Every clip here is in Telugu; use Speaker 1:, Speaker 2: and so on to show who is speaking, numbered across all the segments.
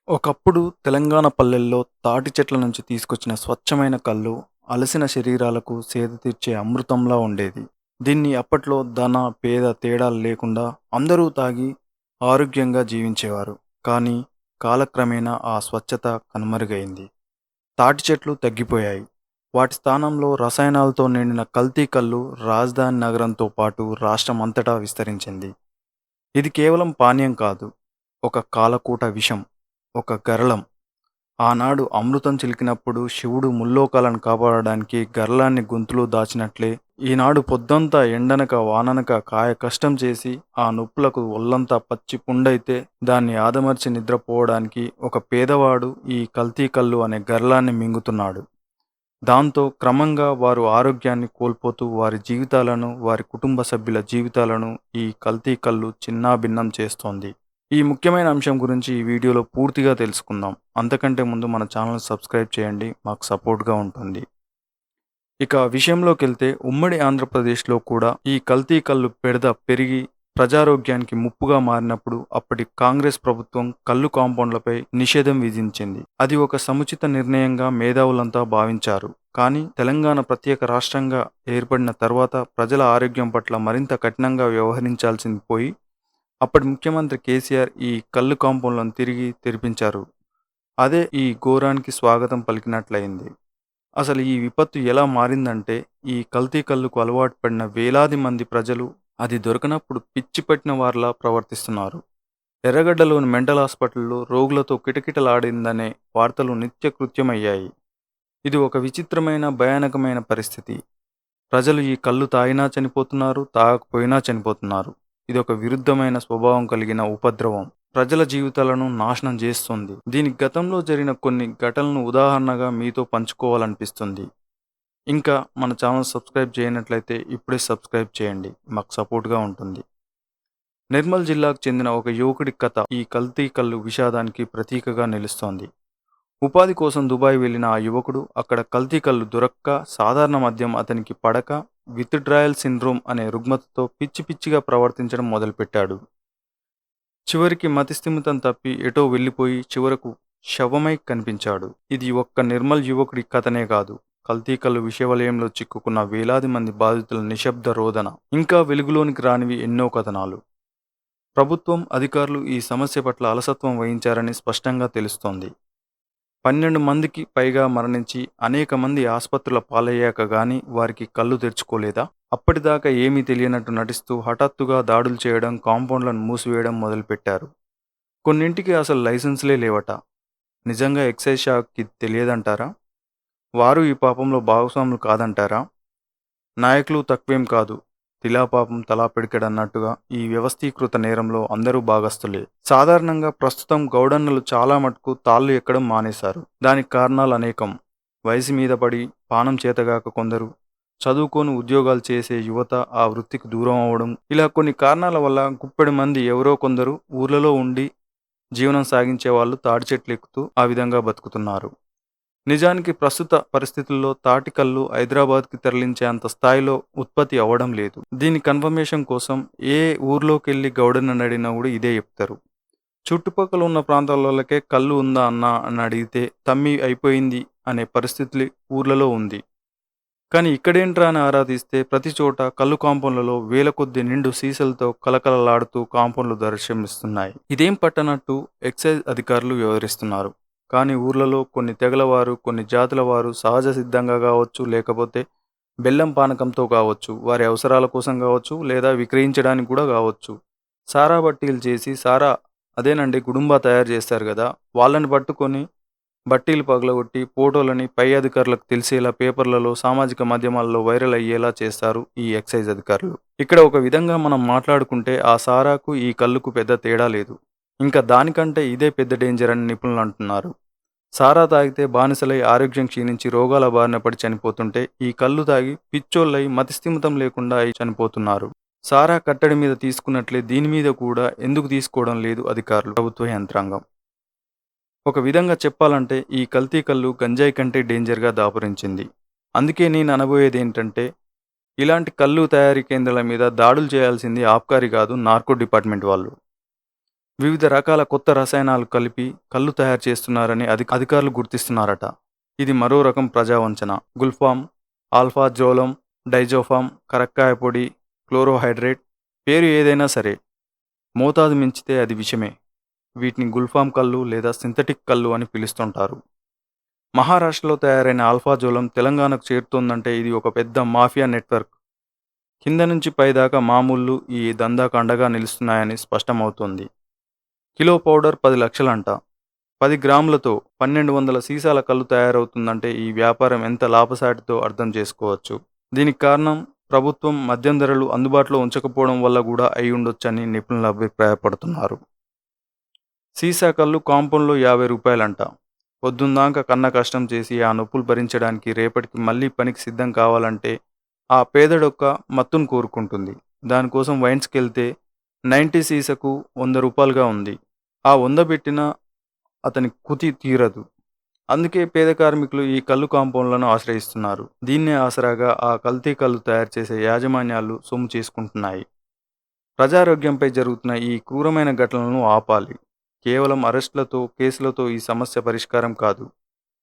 Speaker 1: ఒకప్పుడు తెలంగాణ పల్లెల్లో తాటి చెట్ల నుంచి తీసుకొచ్చిన స్వచ్ఛమైన కల్లు అలసిన శరీరాలకు సేద తీర్చే అమృతంలా ఉండేది. దీన్ని అప్పట్లో ధన, పేద తేడాలు లేకుండా అందరూ తాగి ఆరోగ్యంగా జీవించేవారు. కానీ కాలక్రమేణా ఆ స్వచ్ఛత కనుమరుగైంది. తాటి చెట్లు తగ్గిపోయాయి. వాటి స్థానంలో రసాయనాలతో నిండిన కల్తీ కల్లు రాజధాని నగరంతో పాటు రాష్ట్రం అంతటా విస్తరించింది. ఇది కేవలం పానీయం కాదు, ఒక కాలకూట విషం, ఒక గరళం. ఆనాడు అమృతం చిలికినప్పుడు శివుడు ముల్లోకాలను కాపాడడానికి గరళాన్ని గొంతులో దాచినట్లే, ఈనాడు పొద్దంతా ఎండనక వాననక కాయ కష్టం చేసి ఆ నొప్పులకు ఒళ్ళంతా పచ్చి పుండైతే దాన్ని ఆదమర్చి నిద్రపోవడానికి ఒక పేదవాడు ఈ కల్తీ కల్లు అనే గరళాన్ని మింగుతున్నాడు. దాంతో క్రమంగా వారు ఆరోగ్యాన్ని కోల్పోతూ వారి జీవితాలను, వారి కుటుంబ సభ్యుల జీవితాలను ఈ కల్తీ కల్లు చిన్నాభిన్నం చేస్తోంది. ఈ ముఖ్యమైన అంశం గురించి ఈ వీడియోలో పూర్తిగా తెలుసుకుందాం. అంతకంటే ముందు మన ఛానల్ సబ్స్క్రైబ్ చేయండి, మాకు సపోర్ట్గా ఉంటుంది. ఇక విషయంలోకెళ్తే ఉమ్మడి ఆంధ్రప్రదేశ్లో కూడా ఈ కల్తీ కల్లు బెడద పెరిగి ప్రజారోగ్యానికి ముప్పుగా మారినప్పుడు అప్పటి కాంగ్రెస్ ప్రభుత్వం కల్లు కాంపౌండ్లపై నిషేధం విధించింది. అది ఒక సముచిత నిర్ణయంగా మేధావులంతా భావించారు. కానీ తెలంగాణ ప్రత్యేక రాష్ట్రంగా ఏర్పడిన తర్వాత ప్రజల ఆరోగ్యం పట్ల మరింత కఠినంగా వ్యవహరించాల్సింది పోయి అప్పటి ముఖ్యమంత్రి కేసీఆర్ ఈ కల్లు కాంపౌండ్లను తిరిగి తెరిపించారు. అదే ఈ ఘోరానికి స్వాగతం పలికినట్లయింది. అసలు ఈ విపత్తు ఎలా మారిందంటే, ఈ కల్తీ కల్లుకు అలవాటు పడిన వేలాది మంది ప్రజలు అది దొరకనప్పుడు పిచ్చి పట్టిన వారిలా ప్రవర్తిస్తున్నారు. ఎర్రగడ్డలోని మెంటల్ హాస్పిటల్లో రోగులతో కిటకిటలాడిందనే వార్తలు నిత్యకృత్యమయ్యాయి. ఇది ఒక విచిత్రమైన భయానకమైన పరిస్థితి. ప్రజలు ఈ కల్లు తాగినా చనిపోతున్నారు, తాగకపోయినా చనిపోతున్నారు. ఇదొక విరుద్ధమైన స్వభావం కలిగిన ఉపద్రవం. ప్రజల జీవితాలను నాశనం చేస్తుంది. దీనికి గతంలో జరిగిన కొన్ని ఘటనలను ఉదాహరణగా మీతో పంచుకోవాలనిపిస్తుంది. ఇంకా మన ఛానల్ సబ్స్క్రైబ్ చేయనట్లయితే ఇప్పుడే సబ్స్క్రైబ్ చేయండి, మాకు సపోర్ట్గా ఉంటుంది. నిర్మల్ జిల్లాకు చెందిన ఒక యువకుడి కథ ఈ కల్తీ కల్లు విషాదానికి ప్రతీకగా నిలుస్తోంది. ఉపాధి కోసం దుబాయ్ వెళ్లిన ఆ యువకుడు అక్కడ కల్తీ కల్లు దొరక్క, సాధారణ మద్యం అతనికి పడక విత్డ్రాయల్ సిండ్రోమ్ అనే రుగ్మతతో పిచ్చి పిచ్చిగా ప్రవర్తించడం మొదలుపెట్టాడు. చివరికి మతిస్థిమితం తప్పి ఎటో వెళ్ళిపోయి చివరకు శవమై కనిపించాడు. ఇది ఒక్క నిర్మల్ యువకుడి కథనే కాదు, కల్తీ కల్లు విషవలయంలో చిక్కుకున్న వేలాది మంది బాధితుల నిశ్శబ్ద రోదన. ఇంకా వెలుగులోనికి రానివి ఎన్నో కథనాలు. ప్రభుత్వం, అధికారులు ఈ సమస్య పట్ల అలసత్వం వహించారని స్పష్టంగా తెలుస్తోంది. 12 మందికి పైగా మరణించి అనేక మంది ఆసుపత్రుల పాలయ్యాక గానీ వారికి కళ్ళు తెరుచుకోలేదా? అప్పటిదాకా ఏమీ తెలియనట్టు నటిస్తూ హఠాత్తుగా దాడులు చేయడం, కాంపౌండ్లను మూసివేయడం మొదలుపెట్టారు. కొన్నింటికి అసలు లైసెన్సులే లేవట. నిజంగా ఎక్సైజ్ శాఖకి తెలియదంటారా? వారు ఈ పాపంలో భాగస్వాములు కాదంటారా? నాయకులు తక్కువేం కాదు, తిలా పాపం తలా పిడికెడన్నట్టుగా ఈ వ్యవస్థీకృత నేరంలో అందరూ భాగస్థులే. సాధారణంగా ప్రస్తుతం గౌడన్నలు చాలా మటుకు తాళ్ళు ఎక్కడం మానేశారు. దానికి కారణాలు అనేకం. వయసు మీద పడి, పానం చేతగాక కొందరు, చదువుకొని ఉద్యోగాలు చేసే యువత ఆ వృత్తికి దూరం అవ్వడం, ఇలా కొన్ని కారణాల వల్ల గుప్పెడు మంది ఎవరో కొందరు ఊర్లలో ఉండి జీవనం సాగించే వాళ్ళు తాడి చెట్లు ఎక్కుతూ ఆ విధంగా బతుకుతున్నారు. నిజానికి ప్రస్తుత పరిస్థితుల్లో తాటికల్లు హైదరాబాద్కి తరలించే అంత స్థాయిలో ఉత్పత్తి అవ్వడం లేదు. దీని కన్ఫర్మేషన్ కోసం ఏ ఊర్లోకెళ్ళి గౌడన్న అడిగినా కూడా ఇదే చెప్తారు. చుట్టుపక్కల ఉన్న ప్రాంతాలకే కళ్ళు ఉందా అన్నా అని అడిగితే తమ్మి అయిపోయింది అనే పరిస్థితులు ఊర్లలో ఉంది. కానీ ఇక్కడేంట్రా అని ఆరాధిస్తే ప్రతి చోట కళ్ళు కాంపౌండ్లలో వేల కొద్ది నిండు సీసలతో కలకలలాడుతూ కాంపౌండ్లు దర్శనమిస్తున్నాయి. ఇదేం పట్టనట్టు ఎక్సైజ్ అధికారులు వ్యవహరిస్తున్నారు. కానీ ఊర్లలో కొన్ని తెగలవారు, కొన్ని జాతుల వారు సహజ సిద్ధంగా కావచ్చు, లేకపోతే బెల్లం పానకంతో కావచ్చు, వారి అవసరాల కోసం కావచ్చు, లేదా విక్రయించడానికి కూడా కావచ్చు, సారా బట్టీలు చేసి అదేనండి గుడుంబా తయారు చేస్తారు కదా, వాళ్ళని పట్టుకొని బట్టీలు పగలగొట్టి ఫోటోలని పై అధికారులకు తెలిసేలా పేపర్లలో, సామాజిక మాధ్యమాల్లో వైరల్ అయ్యేలా చేస్తారు ఈ ఎక్సైజ్ అధికారులు. ఇక్కడ ఒక విధంగా మనం మాట్లాడుకుంటే ఆ సారాకు ఈ కళ్ళుకు పెద్ద తేడా లేదు. ఇంకా దానికంటే ఇదే పెద్ద డేంజర్ అని నిపుణులు అంటున్నారు. సారా తాగితే బానిసలై ఆరోగ్యం క్షీణించి రోగాల బారిన పడి చనిపోతుంటే, ఈ కళ్ళు తాగి పిచ్చోళ్ళై మతిస్థిమితం లేకుండా అయి చనిపోతున్నారు. సారా కట్టడి మీద తీసుకున్నట్లే దీని మీద కూడా ఎందుకు తీసుకోవడం లేదు అధికారులు, ప్రభుత్వ యంత్రాంగం? ఒక విధంగా చెప్పాలంటే ఈ కల్తీ కల్లు గంజాయి కంటే డేంజర్గా దాపురించింది. అందుకే నేను అనబోయేది ఏంటంటే, ఇలాంటి కల్లు తయారీ కేంద్రాల మీద దాడులు చేయాల్సింది ఆబ్కారీ కాదు, నార్కో డిపార్ట్మెంట్ వాళ్ళు. వివిధ రకాల కొత్త రసాయనాలు కలిపి కళ్ళు తయారు చేస్తున్నారని అధికారులు గుర్తిస్తున్నారట. ఇది మరో రకం ప్రజావంచన. గుల్ఫామ్, ఆల్ఫాజోలం, డైజోఫామ్, కరక్కాయ పొడి, క్లోరోహైడ్రేట్, పేరు ఏదైనా సరే మోతాదు మించితే అది విషమే. వీటిని గుల్ఫామ్ కళ్ళు లేదా సింథటిక్ కళ్ళు అని పిలుస్తుంటారు. మహారాష్ట్రలో తయారైన ఆల్ఫాజోలం తెలంగాణకు చేరుతోందంటే ఇది ఒక పెద్ద మాఫియా నెట్వర్క్. కింద నుంచి పైదాకా మామూళ్ళు ఈ దందాకు అండగా నిలుస్తున్నాయని స్పష్టమవుతోంది. Kilo powder 10 లక్షలంట. 10 గ్రాములతో 1200 సీసాల కళ్ళు తయారవుతుందంటే ఈ వ్యాపారం ఎంత లాభసాటితో అర్థం చేసుకోవచ్చు. దీనికి కారణం ప్రభుత్వం మద్యం ధరలు అందుబాటులో ఉంచకపోవడం వల్ల కూడా అయి ఉండొచ్చని నిపుణులు అభిప్రాయపడుతున్నారు. సీసా కళ్ళు కాంపౌండ్లో 50 రూపాయలంట. పొద్దుందాకా కన్న కష్టం చేసి ఆ నొప్పులు భరించడానికి రేపటికి మళ్ళీ పనికి సిద్ధం కావాలంటే ఆ పేదడొక్క మత్తును కోరుకుంటుంది. దానికోసం వైన్స్కెళ్తే 90 సీసాకు 100 రూపాయలుగా ఉంది. ఆ 100 పెట్టినా అతని కుతి తీరదు. అందుకే పేద కార్మికులు ఈ కళ్ళు కాంపౌండ్లను ఆశ్రయిస్తున్నారు. దీన్నే ఆసరాగా ఆ కల్తీ కళ్ళు తయారు చేసే యాజమాన్యాలు సొమ్ము చేసుకుంటున్నాయి. ప్రజారోగ్యంపై జరుగుతున్న ఈ క్రూరమైన ఘటనలను ఆపాలి. కేవలం అరెస్టులతో, కేసులతో ఈ సమస్య పరిష్కారం కాదు.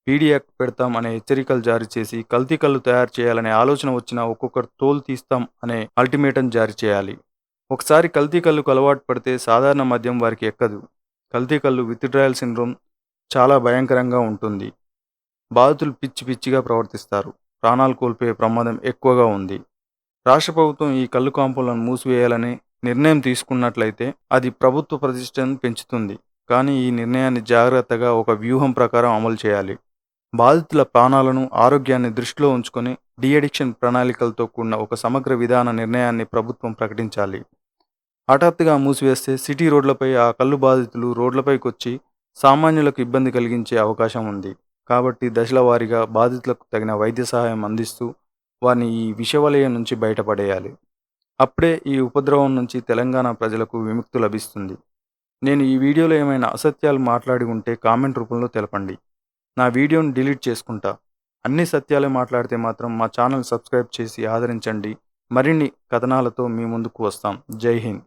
Speaker 1: పీడీ యాక్ట్ పెడతాం అనే హెచ్చరికలు జారీ చేసి కల్తీ కళ్ళు తయారు చేయాలనే ఆలోచన వచ్చినా ఒక్కొక్కరు తోలు తీస్తాం అనే అల్టిమేటం జారీ చేయాలి. ఒకసారి కల్తీ కళ్ళుకు అలవాటు పడితే సాధారణ మద్యం వారికి ఎక్కదు. కల్తీ కళ్ళు విత్డ్రాయల్ సిండ్రోమ్ చాలా భయంకరంగా ఉంటుంది. బాధితులు పిచ్చి పిచ్చిగా ప్రవర్తిస్తారు. ప్రాణాలు కోల్పోయే ప్రమాదం ఎక్కువగా ఉంది. రాష్ట్ర ప్రభుత్వం ఈ కళ్ళు కాంపౌండ్లను మూసివేయాలని నిర్ణయం తీసుకున్నట్లయితే అది ప్రభుత్వ ప్రతిష్టను పెంచుతుంది. కానీ ఈ నిర్ణయాన్ని జాగ్రత్తగా ఒక వ్యూహం ప్రకారం అమలు చేయాలి. బాధితుల ప్రాణాలను, ఆరోగ్యాన్ని దృష్టిలో ఉంచుకొని డీఅడిక్షన్ ప్రణాళికలతో కూడిన ఒక సమగ్ర విధాన నిర్ణయాన్ని ప్రభుత్వం ప్రకటించాలి. హఠాత్తుగా మూసివేస్తే సిటీ రోడ్లపై ఆ కళ్ళు బాధితులు రోడ్లపైకొచ్చి సామాన్యులకు ఇబ్బంది కలిగించే అవకాశం ఉంది. కాబట్టి దశల వారీగా బాధితులకు తగిన వైద్య సహాయం అందిస్తూ వారిని ఈ విషవలయం నుంచి బయటపడేయాలి. అప్పుడే ఈ ఉపద్రవం నుంచి తెలంగాణ ప్రజలకు విముక్తి లభిస్తుంది. నేను ఈ వీడియోలో ఏమైనా అసత్యాలు మాట్లాడి ఉంటే కామెంట్ రూపంలో తెలపండి. నా వీడియోని డిలీట్ చేసుకుంటా. అన్ని సత్యాలే మాట్లాడితే మాత్రం మా ఛానల్ సబ్స్క్రైబ్ చేసి ఆదరించండి. మరిన్ని కథనాలతో మీ ముందుకు వస్తాం. జై హింద్.